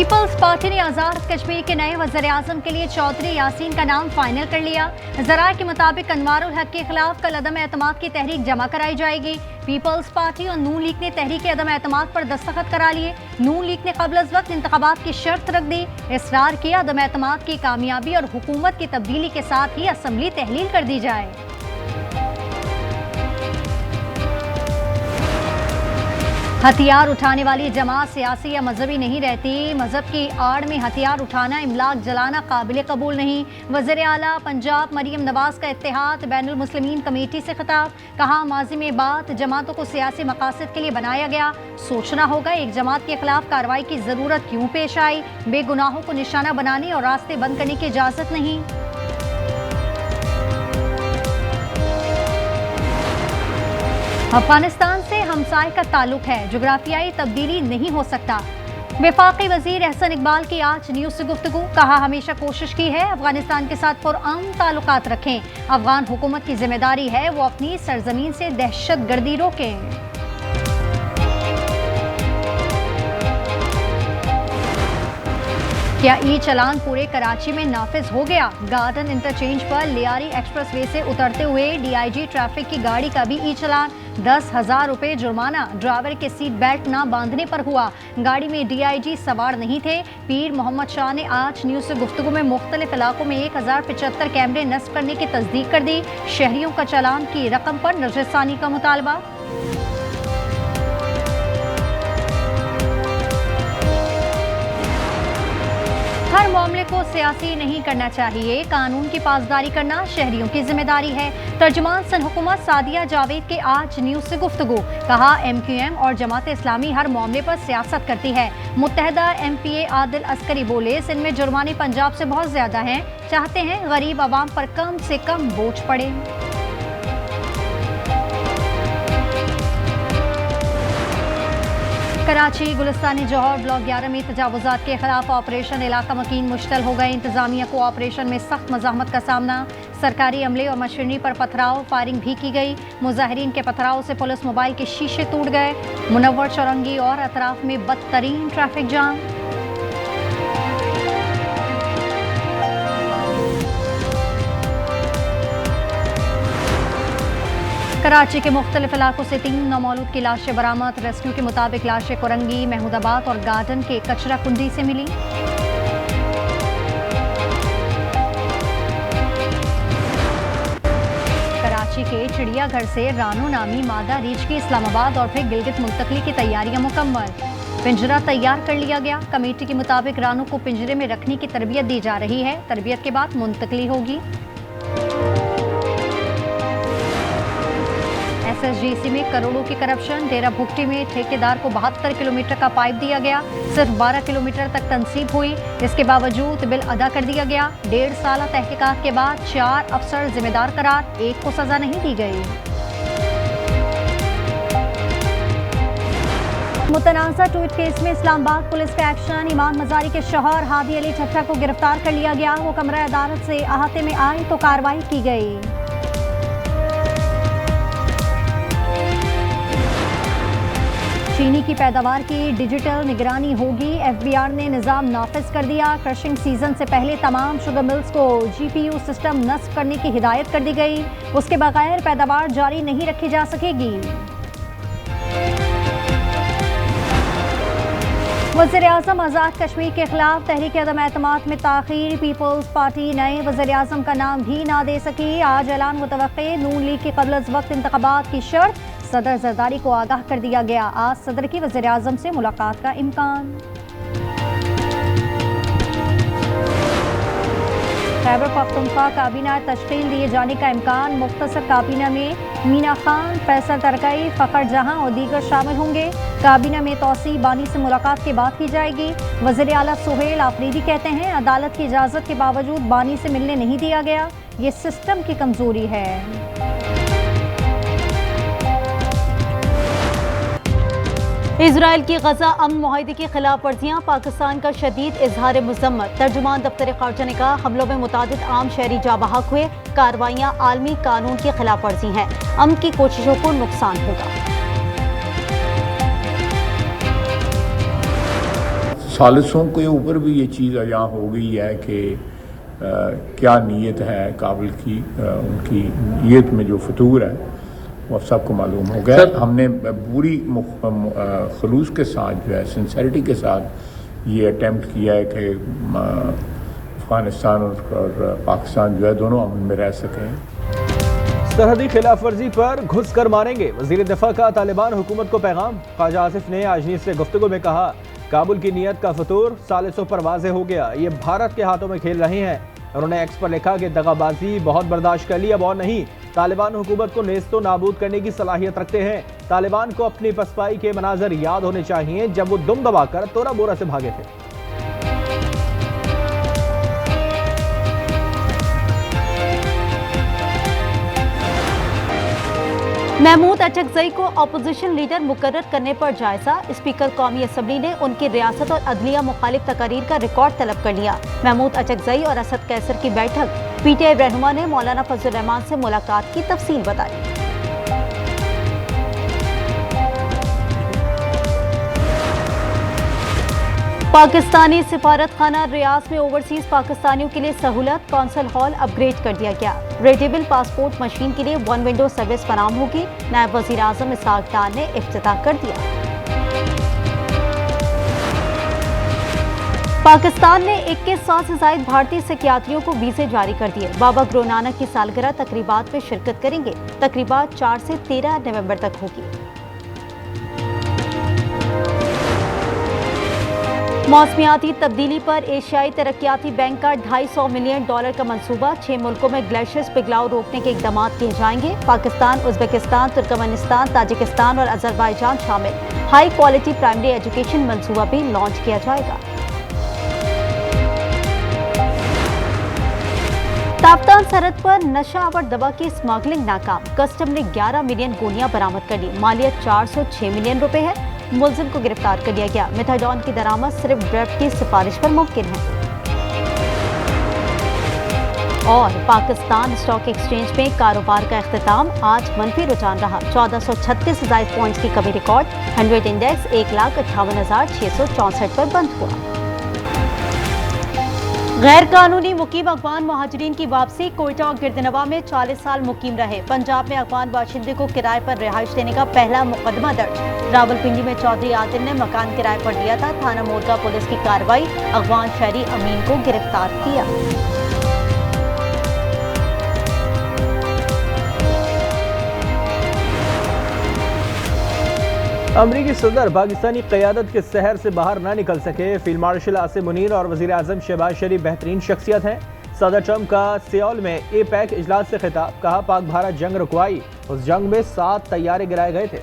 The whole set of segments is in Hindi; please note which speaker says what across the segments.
Speaker 1: पीपल्स पार्टी ने आजाद कश्मीर के नए वज़ीर-ए-आज़म के लिए चौधरी यासीन का नाम फाइनल कर लिया। ज़राए के मुताबिक अनवारुल हक के खिलाफ कल अदम एतमाद की तहरीक जमा कराई जाएगी। पीपल्स पार्टी और नून लीग ने तहरीक अदम एतमाद पर दस्तखत करा लिए। नून लीग ने क़ब्ल अज़ वक्त इंतखाबात की शर्त रख दी। इसरार किया अदम एतमाद की कामयाबी और हुकूमत की तब्दीली के साथ ही असम्बली तहलील कर दी जाए। हथियार उठाने वाली जमात सियासी या मजहबी नहीं रहती। मजहब की आड़ में हथियार उठाना, इमलाक जलाना काबिल कबूल नहीं। वज़ीर आला पंजाब मरियम नवाज का इत्तेहाद बैनुल मुस्लिमीन कमेटी से खिताब। कहा, माजी में बात जमातों को सियासी मकासद के लिए बनाया गया। सोचना होगा एक जमात के खिलाफ कार्रवाई की जरूरत क्यों पेश आई। बेगुनाहों को निशाना बनाने और रास्ते बंद करने की इजाजत नहीं। अफगानिस्तान से हमसाय का ताल्लुक है, जोग्राफियाई तब्दीली नहीं हो सकता। वफाकी वजीर एहसन इकबाल की आज न्यूज़ से गुफ्तगू। कहा, हमेशा कोशिश की है अफगानिस्तान के साथ पुरअमन ताल्लुकात रखें। अफगान हुकूमत की जिम्मेदारी है वो अपनी सरजमीन से दहशत गर्दी रोकें। क्या ई चलान पूरे कराची में नाफिज हो गया। गार्डन इंटरचेंज पर लियारी एक्सप्रेसवे से उतरते हुए डीआईजी ट्रैफिक की गाड़ी का भी ई चलान। 10,000 रुपये जुर्माना ड्राइवर के सीट बेल्ट न बांधने पर हुआ। गाड़ी में डीआईजी सवार नहीं थे। पीर मोहम्मद शाह ने आज न्यूज़ से गुफ्तगू में मुख्तलिफ इलाकों में 1075 कैमरे नस्ब करने की तस्दीक कर दी। शहरियों का चालान की रकम पर नजरसानी का मुतालबा। हर मामले को सियासी नहीं करना चाहिए। कानून की पासदारी करना शहरियों की जिम्मेदारी है। तर्जुमान सन हुकूमत सादिया जावेद के आज न्यूज़ से गुफ्तगू। कहा, MQM और जमात इस्लामी हर मामले पर सियासत करती है। मुत्तहदा MPA आदिल अस्करी बोले, सिंध में जुर्माने पंजाब से बहुत ज्यादा हैं। चाहते हैं गरीब आवाम पर कम से कम बोझ पड़े। कराची गुलिस्तानी जौहर ब्लॉक 11 में तजावुजात के खिलाफ ऑपरेशन इलाका मकीन मुश्तल हो गए। इंतजामिया को ऑपरेशन में सख्त मज़ाहमत का सामना। सरकारी अमले और मशीनरी पर पथराव, फायरिंग भी की गई। मुजाहिरीन के पथराव से पुलिस मोबाइल के शीशे टूट गए। मुनव्वर चौरंगी और अतराफ में बदतरीन ट्रैफिक जाम। कराची के मुख्तलिफ इलाकों से 3 नौमौलूद की लाशें बरामद। रेस्क्यू के मुताबिक लाशें कुरंगी, महमूदाबाद और गार्डन के कचरा कुंडी से मिली। कराची के चिड़ियाघर से रानो नामी मादा रीछ की इस्लामाबाद और फिर गिलगित मुंतकली की तैयारियां मुकम्मल। पिंजरा तैयार कर लिया गया। कमेटी के मुताबिक रानो को पिंजरे में रखने की तरबियत दी जा रही है। तरबियत के बाद मुंतकली होगी। SSGC में करोड़ों की करप्शन। डेरा भुगटी में ठेकेदार को 72 किलोमीटर का पाइप दिया गया। सिर्फ 12 किलोमीटर तक तनसीब हुई। इसके बावजूद बिल अदा कर दिया गया। 1.5 साल तहकीकात के बाद 4 अफसर जिम्मेदार करार, 1 को सजा नहीं दी गई। मुतनाज़ा ट्वीट केस में इस्लामाबाद पुलिस का एक्शन। ईमान मजारी के शौहर हादी अली ठट्टा को गिरफ्तार कर लिया गया। वो कमरा अदालत से अहाते में आए तो कार्रवाई की गई। चीनी की पैदावार की डिजिटल निगरानी होगी। FBR ने निज़ाम नाफिज कर दिया। क्रशिंग सीजन से पहले तमाम शुगर मिल्स को GPU सिस्टम नस्ब करने की हिदायत कर दी गई। उसके बगैर पैदावार जारी नहीं रखी जा सकेगी। वज़ीर-ए-आज़म आज़ाद कश्मीर के खिलाफ तहरीक अदम एतमाद में ताख़ीर। पीपल्स पार्टी नए वज़ीर-ए-आज़म का नाम भी ना दे सकी। आज ऐलान मुतवक्के। नून लीग के क़ब्ल अज़ वक्त इंतख़ाबात की शर्त। सदर जरदारी को आगाह कर दिया गया। आज सदर की वज़ीर-ए-आज़म से मुलाकात का इम्कान। खैबर पख्तूनख्वा काबीना तश्कील दिए जाने का इम्कान। मुख्तसर काबीना में मीना खान, फैसल तरकई, फ़खर जहां और दीगर शामिल होंगे। काबीना में तौसी बानी से मुलाकात के बाद की जाएगी। वज़ीर आला सुहेल आफरीदी कहते हैं, अदालत की इजाज़त के बावजूद बानी से मिलने नहीं दिया गया। ये सिस्टम की कमज़ोरी है।
Speaker 2: इजराइल की गजा अमन मुआहदे की खिलाफ वर्जियाँ। पाकिस्तान का शदीद इजहार मुज़म्मत। तर्जुमान दफ्तर खारजा ने कहा, हमलों में मुतादिद आम शहरी जाँ बहक हुए। कार्रवाइयाँ आलमी कानून की खिलाफ वर्जी हैं। अमन की कोशिशों को नुकसान होगा।
Speaker 3: सालिसों के ऊपर भी ये चीज़ यहाँ हो गई है कि क्या नीयत है काबिल की, उनकी नीयत में जो फतूर है वो सबको मालूम हो गया। हमने पूरी खलूस के साथ जो है, सिंसेरिटी के साथ ये अटेम्प्ट किया है कि अफ़गानिस्तान और पाकिस्तान जो है दोनों अमन में रह सकें।
Speaker 4: सरहदी खिलाफ वर्जी पर घुस कर मारेंगे, वज़ीर दिफा का तालिबान हुकूमत को पैगाम। ख्वाजा आसिफ ने आज नीस से गुफ्तगू में कहा, काबुल की नीयत का फतूर सालिसों पर वाज़े हो गया, ये भारत के हाथों में खेल रहे हैं। उन्होंने एक्स पर लिखा कि दगाबाजी बहुत बर्दाश्त कर ली, अब और नहीं। तालिबान हुकूमत को नेस्तो नाबूद करने की सलाहियत रखते हैं। तालिबान को अपनी पसपाई के मनाजर याद होने चाहिए जब वो दुम दबाकर तोरा बोरा से भागे थे।
Speaker 2: महमूद अचकजई को अपोजिशन लीडर मुकर्रर करने पर जायजा। स्पीकर कौमी असम्बली ने उनकी रियासत और अदलिया मुखालिफ तकारीर का रिकॉर्ड तलब कर लिया। महमूद अचकजई और असद कैसर की बैठक, पीटीआई रहनुमा ने मौलाना फजल रहमान से मुलाकात की तफसील बताई। पाकिस्तानी सिफारत खाना रियाज में ओवरसीज पाकिस्तानियों के लिए सहूलत, कौंसल हॉल अपग्रेड कर दिया गया। रेडेबल पासपोर्ट मशीन के लिए 1 विंडो सर्विस फराहम होगी। नायब वजीर आजम इसहाक डार ने इफ्तिताह कर दिया। पाकिस्तान ने 2100 से ज्यादा भारतीय सिखयात्रियों को वीजे जारी कर दिए। बाबा गुरु नानक की सालगिरह तकरीबात में शिरकत करेंगे। तकरीबात 4 से 13 नवंबर तक होगी। मौसमियाती तब्दीली पर एशियाई तरक्याती बैंक का $250 मिलियन का मंसूबा। 6 मुल्कों में ग्लेशियर्स पिघलाव रोकने के इकदाम किए जाएंगे। पाकिस्तान, उज्बेकिस्तान, तुर्कमेनिस्तान, ताजिकिस्तान और अजरबैजान शामिल। हाई क्वालिटी प्राइमरी एजुकेशन मंसूबा भी लॉन्च किया जाएगा। ताफ्तान सरहद पर नशा आवर दवा की स्मगलिंग नाकाम। कस्टम ने 11 मिलियन गोलियां बरामद कर ली। मालियत 406 मिलियन रुपए है। मुलजिम को गिरफ्तार कर लिया गया। मेथाडोन की दरामद सिर्फ ड्रग की सिफारिश पर मुमकिन है। और पाकिस्तान स्टॉक एक्सचेंज में कारोबार का इख्तिताम। आज मनफी रुझान रहा। 1436 से ज्यादा पॉइंट्स की कमी रिकॉर्ड। 100 इंडेक्स 1,58,664 पर बंद हुआ। गैर कानूनी मुकीम अफगान महाजरीन की वापसी। कोयटा और गिरदनवा में 40 साल मुकीम रहे। पंजाब में अफगान बाशिंदे को किराए पर रिहाइश देने का पहला मुकदमा दर्ज। रावलपिंडी में चौधरी आदिल ने मकान किराए पर दिया था। थाना मोरगा पुलिस की कार्रवाई। अफगान शहरी अमीन को गिरफ्तार किया।
Speaker 4: अमरीकी सदर पाकिस्तानी क़यादत के सहर से बाहर न निकल सके। फील्ड मार्शल आसिम मुनीर और वज़ीर आज़म शहबाज शरीफ बेहतरीन शख्सियत हैं। सदर ट्रंप का सियोल में APEC इजलास से खिताब। कहा, पाक भारत जंग रुकवाई, उस जंग में 7 तैयारे गिराए गए थे।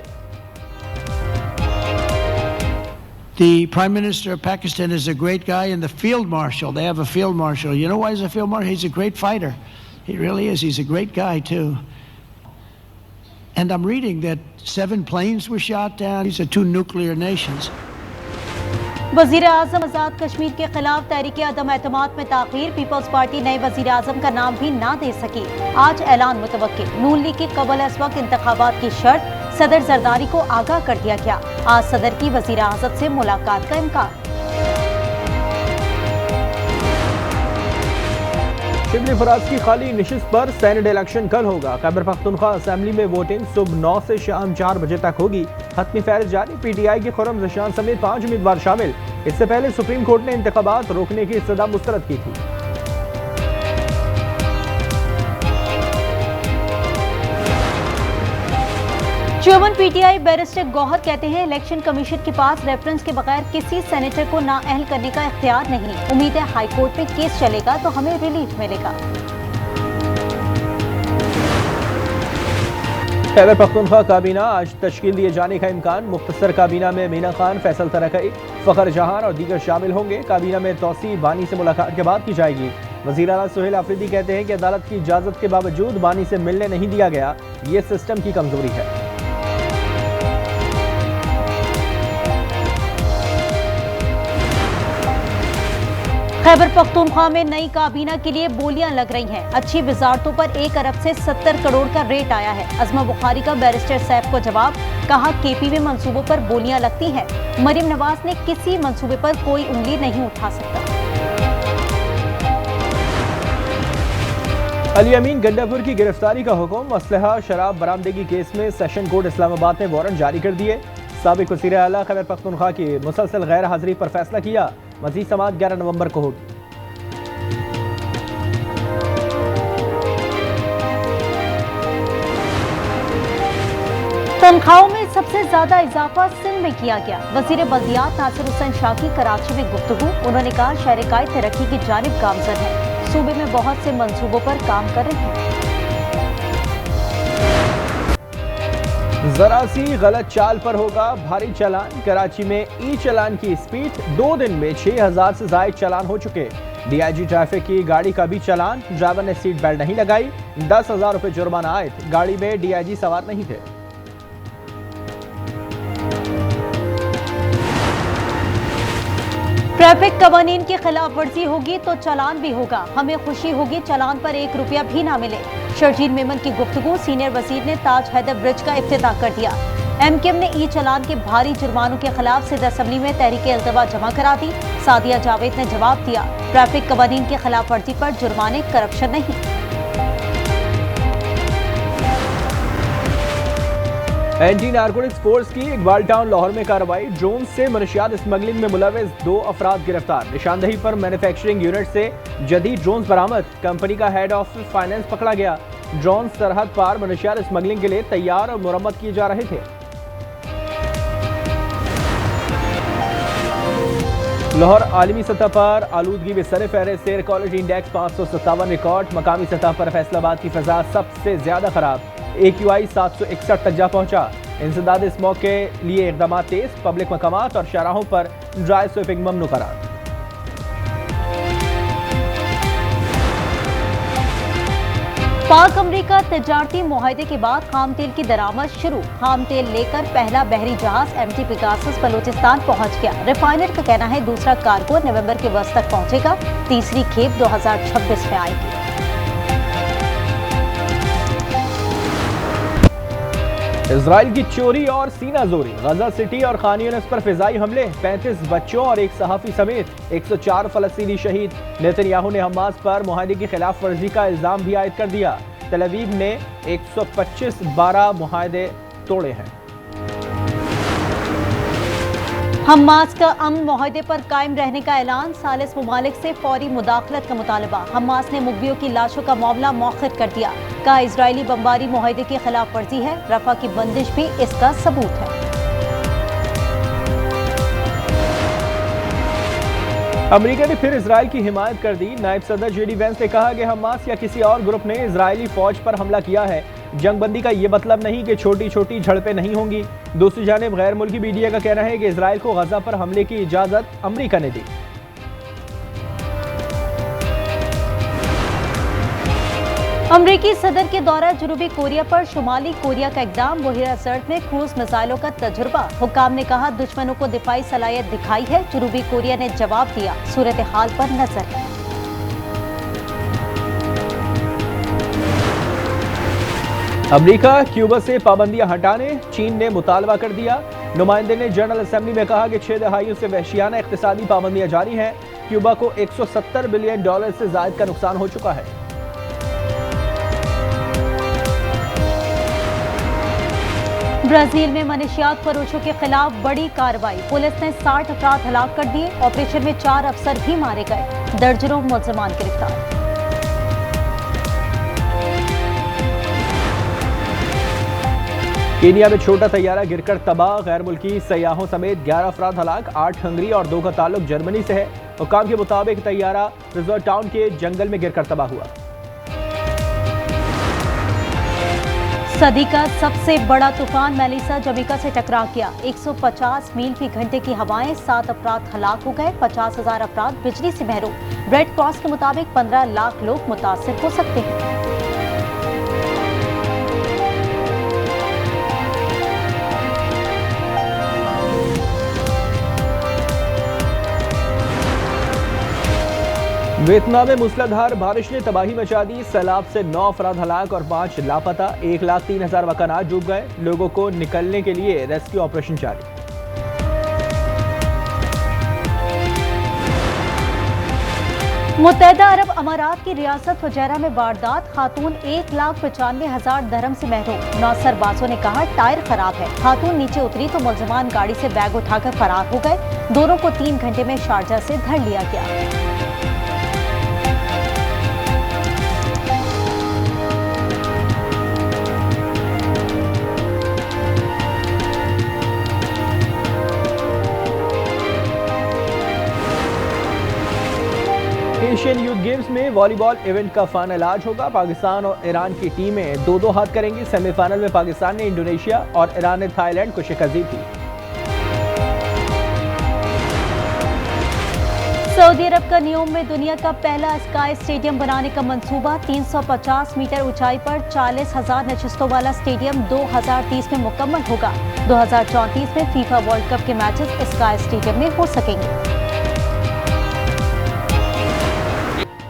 Speaker 5: The Prime Minister of Pakistan is a great guy, and the Field Marshal, they have a Field Marshal. You know why he's a Field Marshal? He's a great fighter. He really is. He's a great guy, too. And I'm reading that 7 planes were shot down. These are 2 nuclear nations.
Speaker 2: वजीर आजम आजाद कश्मीर के खिलाफ तहरीक अदम एतमाद में ताखीर। पीपल्स पार्टी नए वजीर आजम का नाम भी ना दे सकी। आज ऐलान मुतवक्किल। नून लीग की कबल इस वक्त इंतखाबात की शर्त। सदर जरदारी को आगाह कर दिया गया। आज सदर की वजीर आजम से मुलाकात का इम्कान।
Speaker 4: शिबली फराज की खाली निशिस्त पर सेनेट इलेक्शन कल होगा। खैबर पख्तूनख्वा असेंबली में वोटिंग सुबह 9 से शाम 4 बजे तक होगी। हतमी फहरिस्त जारी। PTI के खुर्रम ज़शान समेत 5 उम्मीदवार शामिल। इससे पहले सुप्रीम कोर्ट ने इंतखाबात रोकने की सदा मुस्तरद की थी।
Speaker 2: चेयरमैन PTI बैरिस्टर गौहर कहते हैं, इलेक्शन कमीशन के पास रेफरेंस के बगैर किसी सेनेटर को नाअहल करने का इख्तियार नहीं। उम्मीद है हाई कोर्ट में केस चलेगा तो हमें रिलीफ मिलेगा।
Speaker 4: खैबर पख्तूनख्वा काबीना आज तश्कील दिए जाने का इम्कान। मुख्तसर काबीना में मीना खान, फैसल तरकई, फ़खर जहान और दीगर शामिल होंगे। काबीना में तौसी बानी से मुलाकात के बाद की जाएगी। वज़ीर आला सुहेल आफरीदी कहते हैं कि अदालत की इजाज़त के बावजूद बानी से मिलने नहीं दिया गया, ये सिस्टम की कमजोरी है।
Speaker 2: खैबर पख्तूनख्वा में नई काबीना के लिए बोलियां लग रही हैं। अच्छी वजारतों पर 1 अरब से 70 करोड़ का रेट आया है। अज़मा बुखारी का बैरिस्टर सैफ को जवाब, कहा केपी में मंसूबों पर बोलियां लगती हैं। मरीम नवाज ने किसी मंसूबे पर कोई उंगली नहीं उठा सकता।
Speaker 4: अली अमीन गंडापुर की गिरफ्तारी का हुक्म, असलहा शराब बरामदगी केस में सेशन कोर्ट इस्लामाबाद ने वारंट जारी कर दिए। साबिक वज़ीर आला खैबर पख्तूनख्वा की मुसलसल गैर हाजिरी पर फैसला किया। मज़ीद समाअत 11 नवंबर को होगी।
Speaker 2: तनख्वाहों में सबसे ज्यादा इजाफा सिंध में किया गया। वजीर बल्दियात नासिर हुसैन शाह की कराची में गुफ्तगू, उन्होंने कहा शहर तरक्की की जानिब गामजन है, सूबे में बहुत से मंसूबों पर काम कर रहे हैं।
Speaker 4: जरा सी गलत चाल पर होगा भारी चालान। कराची में ई चालान की स्पीड 2 दिन में 6000 से ज्यादा चालान हो चुके। डीआईजी ट्रैफिक की गाड़ी का भी चालान, ड्राइवर ने सीट बेल्ट नहीं लगाई, 10,000 रुपए जुर्माना आए। गाड़ी में डीआईजी सवार नहीं थे।
Speaker 2: ट्रैफिक कवानीन की खिलाफ वर्जी होगी तो चालान भी होगा, हमें खुशी होगी चालान पर 1 रुपया भी ना मिले। शर्जील मेमन की गुफ्तगू, सीनियर वजीर ने ताज हैदर ब्रिज का इफ्तिताह कर दिया। एमकेएम ने ई चालान के भारी जुर्मानों के खिलाफ सिंध असम्बली में तहरीके इल्तवा जमा करा दी। सादिया जावेद ने जवाब दिया, ट्रैफिक कवानीन की खिलाफ वर्जी पर जुर्माने करप्शन नहीं।
Speaker 4: एंटी नारकोटिक्स फोर्स की इकबाल टाउन लाहौर में कार्रवाई, ड्रोन से मनशियात स्मगलिंग में मुलविस 2 अफराद गिरफ्तार। निशानदही पर मैन्युफैक्चरिंग यूनिट से जदीद ड्रोन बरामद, कंपनी का हेड ऑफ फाइनेंस पकड़ा गया। ड्रोन सरहद पार मनशियात स्मगलिंग के लिए तैयार और मुरम्मत किए जा रहे थे। लाहौर आलमी सतह पर आलूदगी में सर फहरिस्त, एयर क्वालिटी इंडेक्स 557 रिकॉर्ड। मकामी सतह पर फैसलाबाद की फिजा सबसे ज्यादा खराब, AQI 761 तक जा पहुंचा। इंसदाद स्मॉग के लिए इकदाम तेज, पब्लिक मकामात और शाहराहों पर ड्राई स्वीपिंग ममनू करार।
Speaker 2: पाक अमरीका तजारती मुआहदे के बाद खाम तेल की दरामद शुरू। खाम तेल लेकर पहला बहरी जहाज MT पिगासस बलूचिस्तान पहुंच गया। रिफाइनर का कहना है दूसरा कार्गो नवंबर के वस्त तक पहुंचेगा, तीसरी खेप 2026 में आएगी।
Speaker 4: इजराइल की चोरी और सीना जोरी, गजा सिटी और खान यूनिस पर फिजाई हमले, 35 बच्चों और एक सहाफी समेत 104 फलस्तीनी शहीद। नेतन्याहू ने हमास पर मुआहदे की खिलाफ वर्जी का इल्जाम भी आयद कर दिया। तल अवीव ने 125 मुआहदे तोड़े हैं।
Speaker 2: हमास का अमन मुआहदे पर कायम रहने का ऐलान, सालिस ममालिक से फौरी मुदाखलत का मुतालबा। हमास ने मुगबियों की लाशों का मामला मौखर कर दिया, कहा इजरायली बमबारी मुआहदे की खिलाफ वर्जी है, रफा की बंदिश भी इसका सबूत है।
Speaker 4: अमेरिका ने फिर इजराइल की हिमायत कर दी। नायब सदर JD वेंस ने कहा कि हमास या किसी और ग्रुप ने इजरायली फौज पर हमला किया है। जंगबंदी का ये मतलब नहीं कि छोटी छोटी झड़पें नहीं होंगी। दूसरी जानिब गैर मुल्की मीडिया का कहना है कि इजराइल को गजा पर हमले की इजाजत अमेरिका ने दी।
Speaker 2: अमरीकी सदर के दौरा जुनूबी कोरिया पर शुमाली कोरिया का इकदाम, बहिरा सर्द में क्रूज मिसाइलों का तजुर्बा। हुकाम ने कहा दुश्मनों को दिफाई सलाहियत दिखाई है, जुनूबी कोरिया ने जवाब दिया, सूरत हाल पर नजर है।
Speaker 4: अमेरिका क्यूबा से पाबंदियां हटाने चीन ने मुतालबा कर दिया। नुमाइंदे ने जनरल असेंबली में कहा कि 6 दहाइयों से वहशियाना इक्तिसादी पाबंदियां जारी हैं। क्यूबा को $170 बिलियन से ज्यादा का नुकसान हो चुका है।
Speaker 2: ब्राजील में मनशियात फरोशों के खिलाफ बड़ी कार्रवाई, पुलिस ने 60 अफराद हलाक कर दिए। ऑपरेशन में 4 अफसर भी मारे गए, दर्जनों मुलजमान गिरफ्तार।
Speaker 4: केनिया में छोटा तैयारा गिरकर तबाह, गैर मुल्की सयाहों समेत 11 अफराद हलाक, 8 हंगरी और 2 का ताल्लुक जर्मनी से है। हुकाम के मुताबिक तैयारा रिजर्व टाउन के जंगल में गिरकर तबाह हुआ।
Speaker 2: सदी का सबसे बड़ा तूफान मेलिसा जमैका से टकरा गया। 150 मील फी घंटे की हवाएं, 7 अफराद हलाक हो गए, 50,000 अफराद बिजली से महरूम। रेड क्रॉस के मुताबिक 15 लाख लोग मुतासिर हो सकते हैं।
Speaker 4: वियतनाम में मूसलाधार बारिश ने तबाही मचा दी। सैलाब से 9 अफराद हलाक और 5 लापता। 1,03,000 मकानात डूब गए। लोगों को निकलने के लिए रेस्क्यू ऑपरेशन जारी।
Speaker 2: मुत्तहदा अरब अमारात की रियासत फुजैरा में वारदात। खातून 1,95,000 दरहम से महरूम। 9 सरबाजों ने कहा टायर खराब है। खातून नीचे उतरी तो मुलजमान गाड़ी से बैग उठाकर फरार हो गए। दोनों को 3 घंटे में शारजा से धर लिया गया।
Speaker 4: एशियन यूथ गेम्स में वॉलीबॉल इवेंट का फाइनल आज होगा। पाकिस्तान और ईरान की टीमें 2-2 हाथ करेंगी। सेमीफाइनल में पाकिस्तान ने इंडोनेशिया और ईरान ने थाईलैंड को शिकस्त दी थी।
Speaker 2: सऊदी अरब का न्यूम में दुनिया का पहला स्काई स्टेडियम बनाने का मंसूबा। 350 मीटर ऊंचाई पर 40,000 नशिस्तों वाला स्टेडियम 2030 में मुकम्मल होगा। 2034 में फीफा वर्ल्ड कप के मैचेस स्काई स्टेडियम में हो सकेंगे।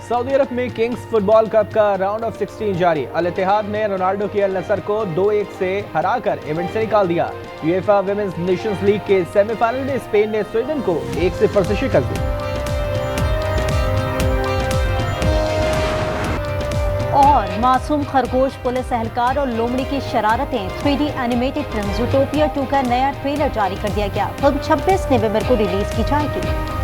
Speaker 4: सऊदी अरब में किंग्स फुटबॉल कप का राउंड ऑफ 16 जारी। अल इत्तेहाद ने रोनाल्डो की अल नसर को 2-1 से हराकर इवेंट से निकाल दिया। यूएफा विमेंस नेशंस लीग के सेमीफाइनल में स्पेन ने स्वीडन को 1-0 से शिकस्त दी।
Speaker 2: और मासूम खरगोश, पुलिस एहलकार और लोमड़ी की शरारतें। 3D एनिमेटेड फिल्म ज़ूटोपिया 2 का नया ट्रेलर जारी कर दिया गया। फिल्म 26 नवंबर को रिलीज की जाएगी।